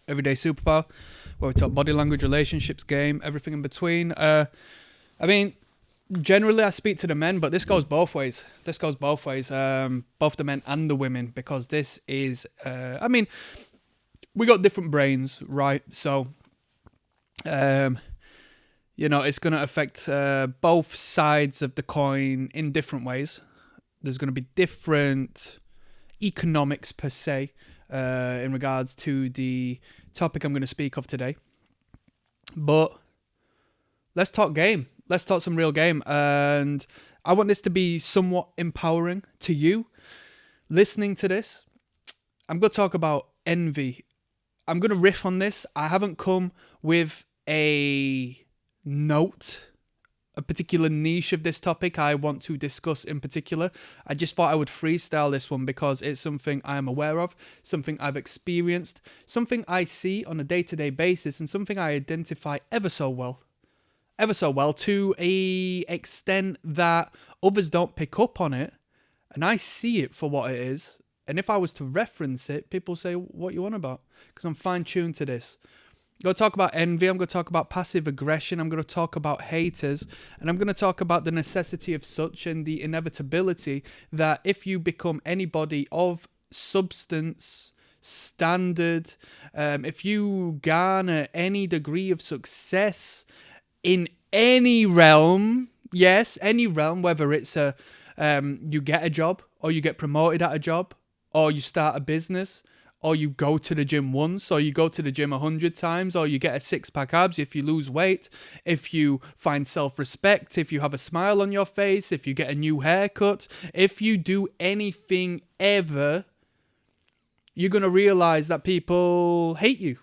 Everyday Superpower, where we talk body language, relationships, game, everything in between. I mean, generally I speak to the men, but this goes both ways. Both the men and the women, because this is, we got different brains, right? So, it's going to affect both sides of the coin in different ways. There's going to be different economics per se in regards to the topic I'm going to speak of today. But let's talk game. Let's talk some real game. And I want this to be somewhat empowering to you listening to this. I'm going to talk about envy. I'm going to riff on this. I haven't come with a particular niche of this topic I want to discuss in particular. I just thought I would freestyle this one because it's something I am aware of, something I've experienced, something I see on a day-to-day basis, and something I identify ever so well to a extent that others don't pick up on it, and I see it for what it is. And if I was to reference it, people say, what you on about? Because I'm fine-tuned to this. I'm going to talk about envy, I'm going to talk about passive aggression, I'm going to talk about haters, and I'm going to talk about the necessity of such and the inevitability that if you become anybody of substance, standard, if you garner any degree of success in any realm, yes, any realm, whether it's you get a job, or you get promoted at a job, or you start a business, or you go to the gym once, or you go to the gym 100 times, or you get a six-pack abs, if you lose weight, if you find self-respect, if you have a smile on your face, if you get a new haircut, if you do anything ever, you're going to realize that people hate you.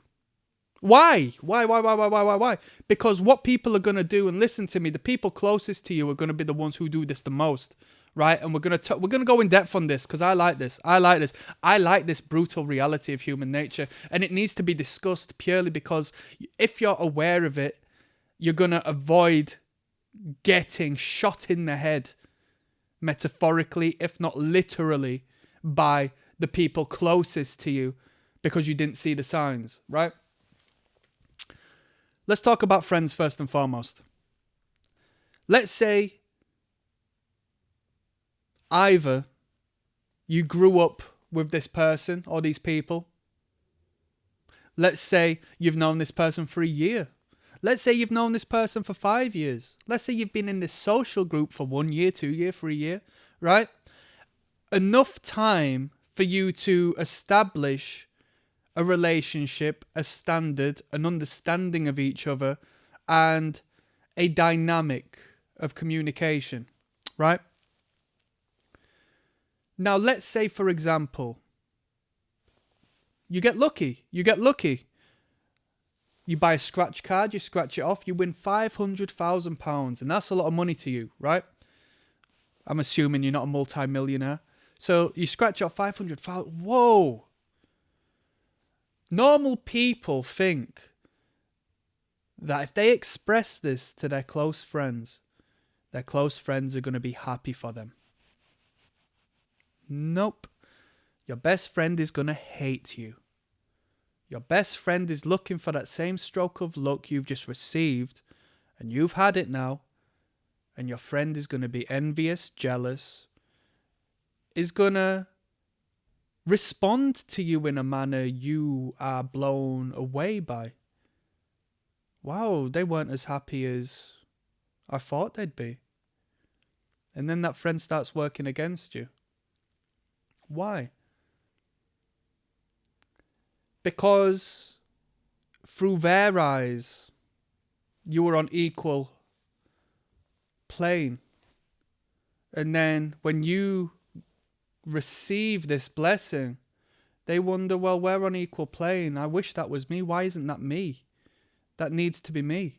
Why? Why? Because what people are going to do, and listen to me, the people closest to you are going to be the ones who do this the most. Right, and we're gonna go in depth on this because I like this. I like this brutal reality of human nature, and it needs to be discussed purely because if you're aware of it, you're gonna avoid getting shot in the head, metaphorically, if not literally, by the people closest to you because you didn't see the signs. Right? Let's talk about friends first and foremost. Let's say either you grew up with this person or these people. Let's say you've known this person for a year. Let's say you've known this person for 5 years. Let's say you've been in this social group for 1 year, 2 years, 3 years, right? Enough time for you to establish a relationship, a standard, an understanding of each other, and a dynamic of communication, right? Now, let's say, for example, you get lucky. You buy a scratch card, you scratch it off, you win £500,000, and that's a lot of money to you, right? I'm assuming you're not a multi-millionaire. So you scratch off 500,000. Whoa! Normal people think that if they express this to their close friends are going to be happy for them. Nope. Your best friend is going to hate you. Your best friend is looking for that same stroke of luck you've just received, and you've had it now, and your friend is going to be envious, jealous, is going to respond to you in a manner you are blown away by. Wow, they weren't as happy as I thought they'd be. And then that friend starts working against you. Why? Because through their eyes, you were on equal plane. And then when you receive this blessing, they wonder, well, we're on equal plane. I wish that was me. Why isn't that me? That needs to be me.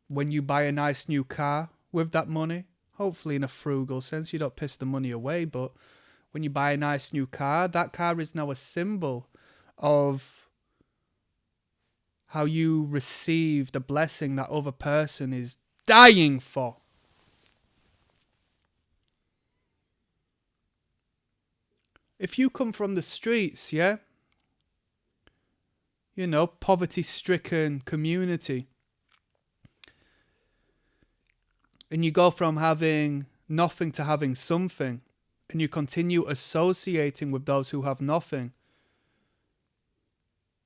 When you buy a nice new car with that money, hopefully in a frugal sense, you don't piss the money away, but when you buy a nice new car, that car is now a symbol of how you receive the blessing that other person is dying for. If you come from the streets, yeah, poverty-stricken community, and you go from having nothing to having something, and you continue associating with those who have nothing,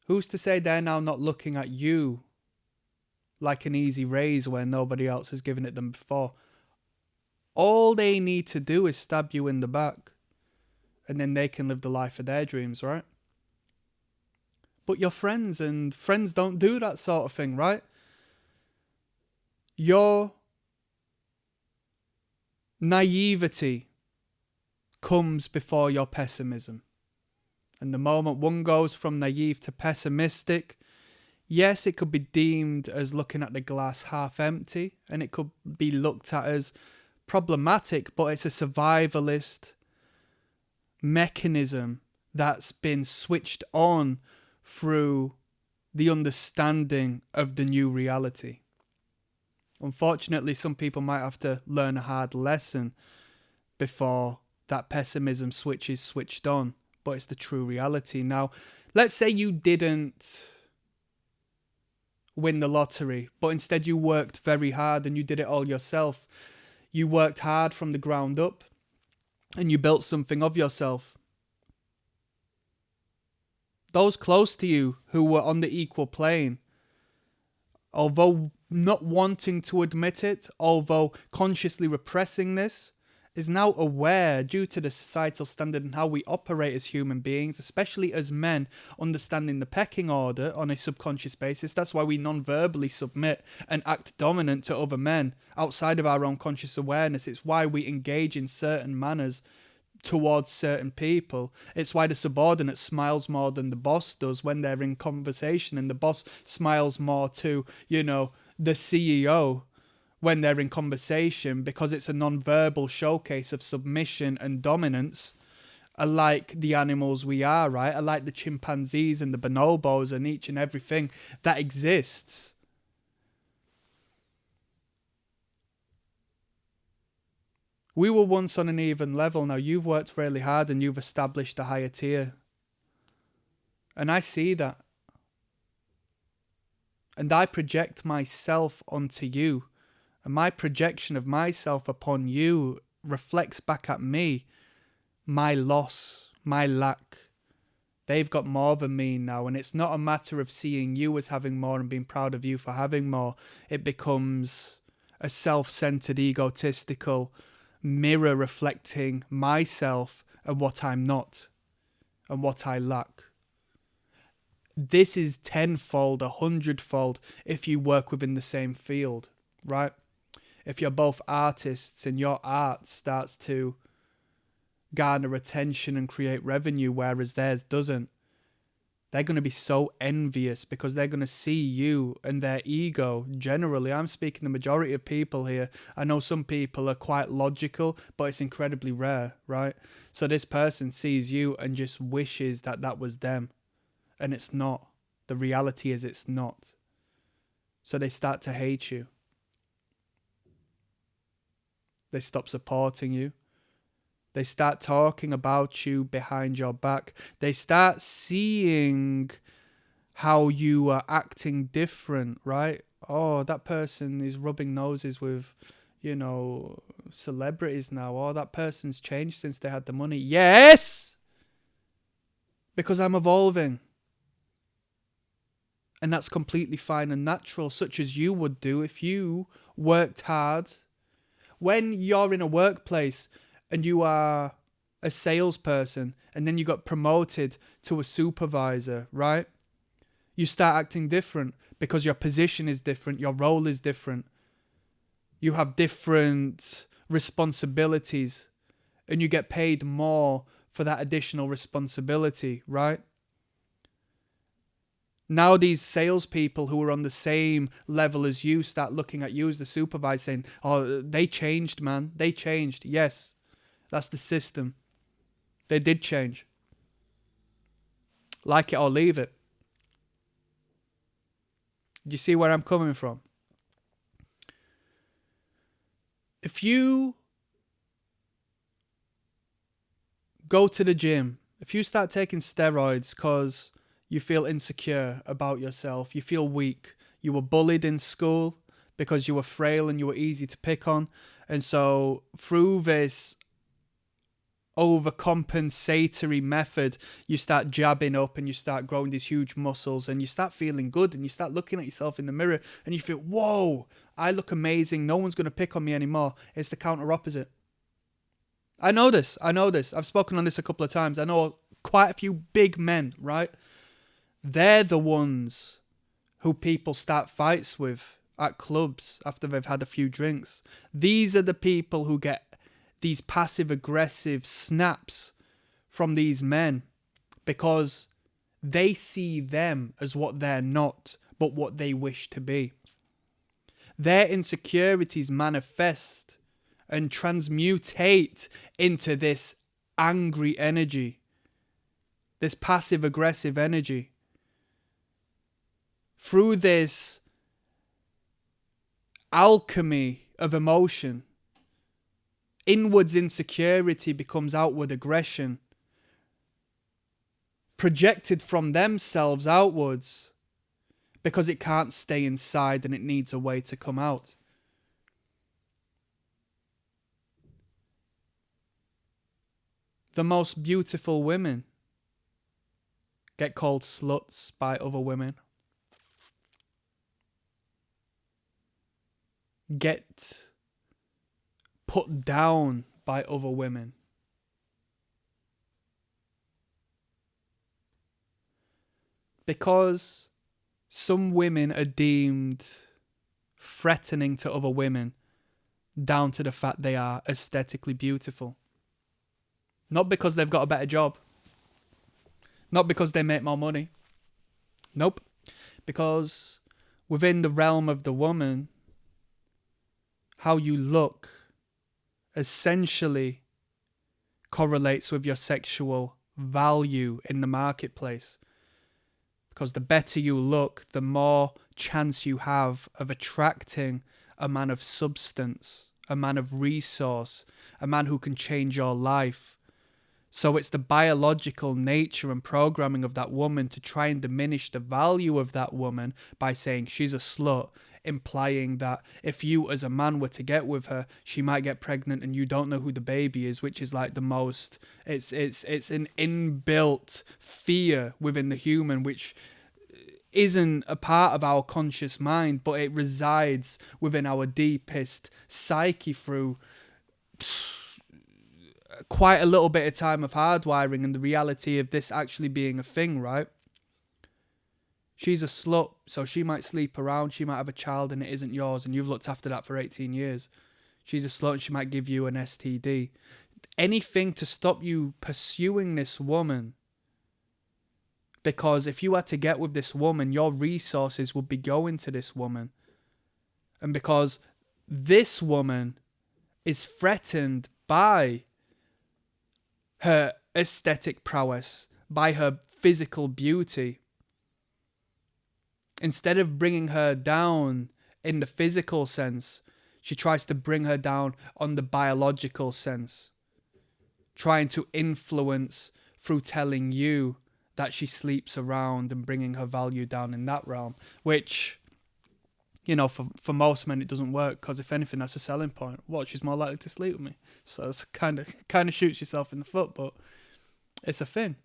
who's to say they're now not looking at you like an easy raise where nobody else has given it them before? All they need to do is stab you in the back, and then they can live the life of their dreams, right? But you're friends, and friends don't do that sort of thing, right? Your naivety comes before your pessimism. And the moment one goes from naive to pessimistic, yes, it could be deemed as looking at the glass half empty, and it could be looked at as problematic, but it's a survivalist mechanism that's been switched on through the understanding of the new reality. Unfortunately, some people might have to learn a hard lesson before that pessimism switch is switched on, but it's the true reality. Now, let's say you didn't win the lottery, but instead you worked very hard and you did it all yourself. You worked hard from the ground up and you built something of yourself. Those close to you who were on the equal plane, although not wanting to admit it, although consciously repressing this, is now aware due to the societal standard and how we operate as human beings, especially as men, understanding the pecking order on a subconscious basis. That's why we non-verbally submit and act dominant to other men outside of our own conscious awareness. It's why we engage in certain manners towards certain people. It's why the subordinate smiles more than the boss does when they're in conversation, and the boss smiles more to, the CEO when they're in conversation, because it's a non-verbal showcase of submission and dominance, alike the animals we are, right? Alike the chimpanzees and the bonobos and each and everything that exists. We were once on an even level. Now you've worked really hard and you've established a higher tier. And I see that. And I project myself onto you. And my projection of myself upon you reflects back at me my loss, my lack. They've got more than me now. And it's not a matter of seeing you as having more and being proud of you for having more. It becomes a self-centered, egotistical mirror reflecting myself and what I'm not and what I lack. This is tenfold, 100-fold if you work within the same field, right? If you're both artists and your art starts to garner attention and create revenue, whereas theirs doesn't, they're going to be so envious because they're going to see you and their ego. Generally, I'm speaking the majority of people here. I know some people are quite logical, but it's incredibly rare, right? So this person sees you and just wishes that that was them. And it's not. The reality is it's not. So they start to hate you. They stop supporting you. They start talking about you behind your back. They start seeing how you are acting different, right? Oh, that person is rubbing noses with, celebrities now. Oh, that person's changed since they had the money. Yes! Because I'm evolving. And that's completely fine and natural, such as you would do if you worked hard. When you're in a workplace and you are a salesperson and then you got promoted to a supervisor, right? You start acting different because your position is different, your role is different. You have different responsibilities and you get paid more for that additional responsibility, right? Now these salespeople who are on the same level as you start looking at you as the supervisor saying, oh, they changed, man. They changed. Yes, that's the system. They did change. Like it or leave it. Do you see where I'm coming from? If you go to the gym If you start taking steroids because you feel insecure about yourself, you feel weak, you were bullied in school because you were frail and you were easy to pick on, and so through this overcompensatory method, you start jabbing up and you start growing these huge muscles and you start feeling good and you start looking at yourself in the mirror and you feel, whoa, I look amazing. No one's going to pick on me anymore. It's the counter opposite. I know this. I've spoken on this a couple of times. I know quite a few big men, right? They're the ones who people start fights with at clubs after they've had a few drinks. These are the people who get these passive-aggressive snaps from these men because they see them as what they're not, but what they wish to be. Their insecurities manifest and transmutate into this angry energy, this passive-aggressive energy. Through this alchemy of emotion, inwards insecurity becomes outward aggression, projected from themselves outwards because it can't stay inside and it needs a way to come out. The most beautiful women get called sluts by other women. Get put down by other women. Because some women are deemed threatening to other women down to the fact they are aesthetically beautiful. Not because they've got a better job. Not because they make more money. Nope. Because within the realm of the woman, how you look essentially correlates with your sexual value in the marketplace. Because the better you look, the more chance you have of attracting a man of substance, a man of resource, a man who can change your life. So it's the biological nature and programming of that woman to try and diminish the value of that woman by saying she's a slut, implying that if you as a man were to get with her, she might get pregnant and you don't know who the baby is, which is like the most, it's an inbuilt fear within the human, which isn't a part of our conscious mind, but it resides within our deepest psyche through quite a little bit of time of hardwiring and the reality of this actually being a thing, right? She's a slut, so she might sleep around, she might have a child and it isn't yours and you've looked after that for 18 years. She's a slut and she might give you an STD. Anything to stop you pursuing this woman, because if you had to get with this woman, your resources would be going to this woman. And because this woman is threatened by her aesthetic prowess, by her physical beauty, instead of bringing her down in the physical sense, she tries to bring her down on the biological sense, trying to influence through telling you that she sleeps around and bringing her value down in that realm, which, you know, for most men it doesn't work, because if anything, that's a selling point. What, she's more likely to sleep with me? So it's kind of shoots yourself in the foot, but it's a thing.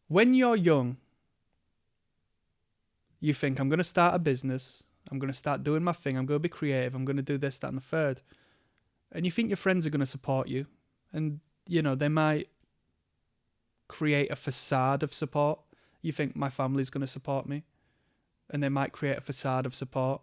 When you're young, you think, I'm going to start a business, I'm going to start doing my thing, I'm going to be creative, I'm going to do this, that, and the third. And you think your friends are going to support you. And, you know, they might create a facade of support. You think my family's going to support me. And they might create a facade of support.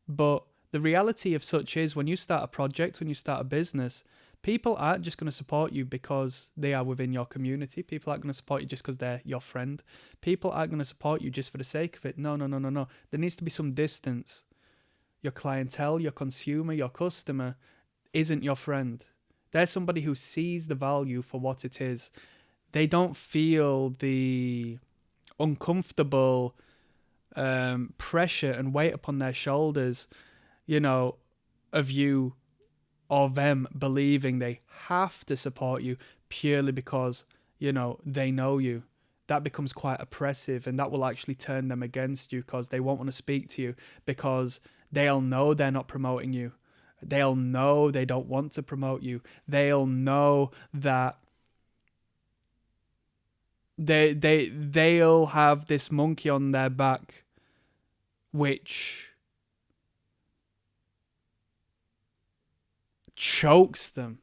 But the reality of such is, when you start a project, when you start a business, people aren't just going to support you because they are within your community. People aren't going to support you just because they're your friend. People aren't going to support you just for the sake of it. No. There needs to be some distance. Your clientele, your consumer, your customer isn't your friend. They're somebody who sees the value for what it is. They don't feel the uncomfortable pressure and weight upon their shoulders, you know, of you or them believing they have to support you purely because, they know you. That becomes quite oppressive, and that will actually turn them against you because they won't want to speak to you because they'll know they're not promoting you. They'll know they don't want to promote you. They'll know that they'll have this monkey on their back which chokes them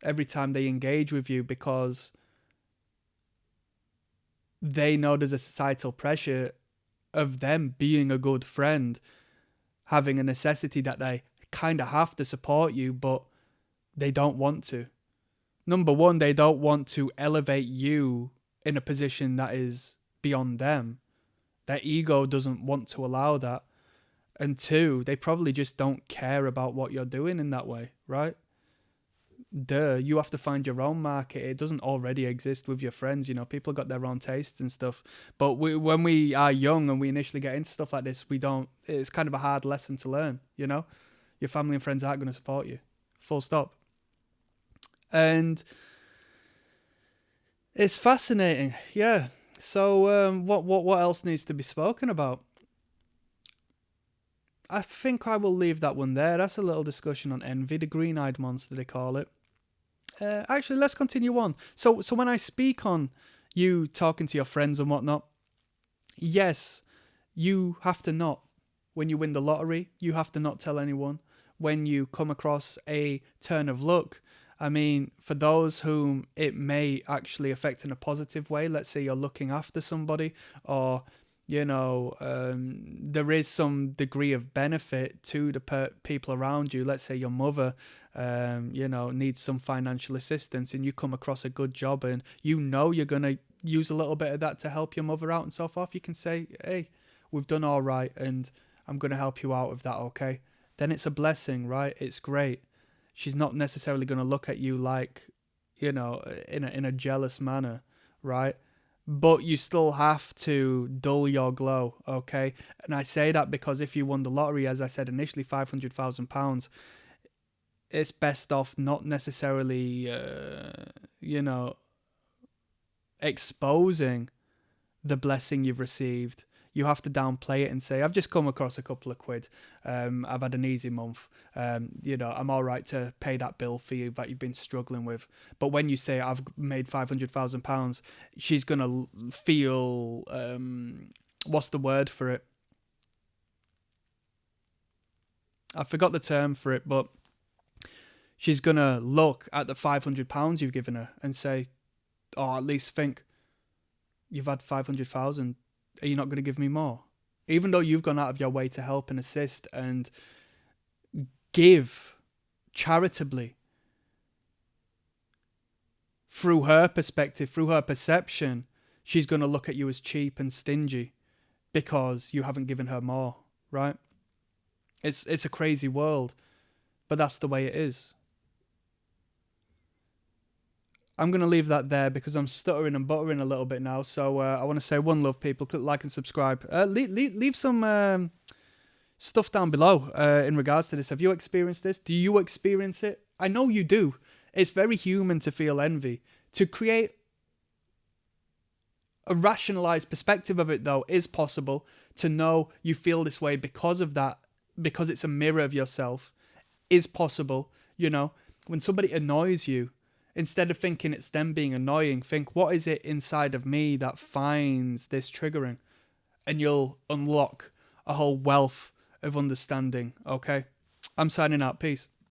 every time they engage with you because they know there's a societal pressure of them being a good friend, having a necessity that they kind of have to support you, but they don't want to. Number one, they don't want to elevate you in a position that is beyond them. Their ego doesn't want to allow that. And two, they probably just don't care about what you're doing in that way, right? You have to find your own market. It doesn't already exist with your friends. People got their own tastes and stuff. But when we are young and we initially get into stuff like this, it's kind of a hard lesson to learn, Your family and friends aren't going to support you. Full stop. And it's fascinating. Yeah. So what else needs to be spoken about? I think I will leave that one there. That's a little discussion on envy, the green-eyed monster they call it. Actually, let's continue on. So when I speak on you talking to your friends and whatnot, yes, you have to not. When you win the lottery, you have to not tell anyone. When you come across a turn of luck, I mean, for those whom it may actually affect in a positive way, let's say you're looking after somebody or, there is some degree of benefit to the people around you. Let's say your mother, needs some financial assistance and you come across a good job and you're going to use a little bit of that to help your mother out and so forth. You can say, hey, we've done all right and I'm going to help you out with that, okay? Then it's a blessing, right? It's great. She's not necessarily going to look at you like, in a jealous manner, right? But you still have to dull your glow, okay? And I say that because if you won the lottery, as I said initially, £500,000, it's best off not necessarily, exposing the blessing you've received. You have to downplay it and say, I've just come across a couple of quid. I've had an easy month. I'm all right to pay that bill for you that you've been struggling with. But when you say I've made £500,000, she's going to feel, what's the word for it? I forgot the term for it, but she's going to look at the £500 you've given her and say, or at least think, you've had 500,000. Are you not going to give me more? Even though you've gone out of your way to help and assist and give charitably, through her perspective, through her perception, she's going to look at you as cheap and stingy because you haven't given her more, right? It's a crazy world, but that's the way it is. I'm going to leave that there because I'm stuttering and buttering a little bit now. So I want to say one love, people. Click like and subscribe. Leave some stuff down below in regards to this. Have you experienced this? Do you experience it? I know you do. It's very human to feel envy. To create a rationalized perspective of it, though, is possible. To know you feel this way because of that, because it's a mirror of yourself, is possible. When somebody annoys you, instead of thinking it's them being annoying, think, what is it inside of me that finds this triggering? And you'll unlock a whole wealth of understanding, okay? I'm signing out. Peace.